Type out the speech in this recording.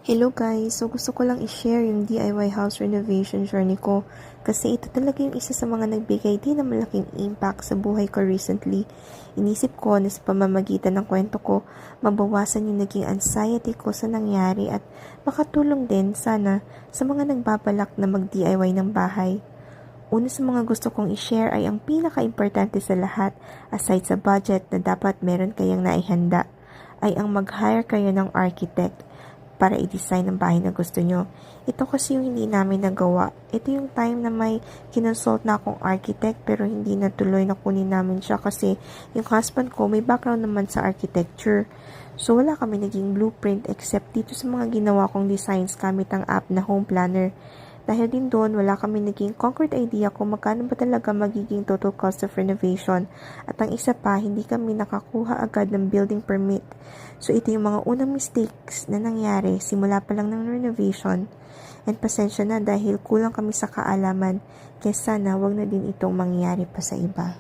Hello guys! So gusto ko lang i-share yung DIY house renovation journey ko kasi ito talaga yung isa sa mga nagbigay din ng malaking impact sa buhay ko recently. Inisip ko na sa pamamagitan ng kwento ko, mabawasan yung naging anxiety ko sa nangyari at makatulong din sana sa mga nagbabalak na mag-DIY ng bahay. Una sa mga gusto kong i-share ay ang pinaka-importante sa lahat aside sa budget na dapat meron kayang naihanda ay ang mag-hire kayo ng architect para i-design ang bahay na gusto nyo. Ito kasi yung hindi namin nagawa. Ito yung time na may kinonsult na akong architect pero hindi natuloy na kunin namin siya kasi yung husband ko may background naman sa architecture. So wala kami naging blueprint except dito sa mga ginawa kong designs gamit ang app na Home Planner. Dahil din doon, wala kami naging concrete idea kung magkano ba talaga magiging total cost of renovation. At ang isa pa, hindi kami nakakuha agad ng building permit. So ito yung mga unang mistakes na nangyari simula pa lang ng renovation. And pasensya na dahil kulang kami sa kaalaman. Kaya sana wag na din itong mangyari pa sa iba.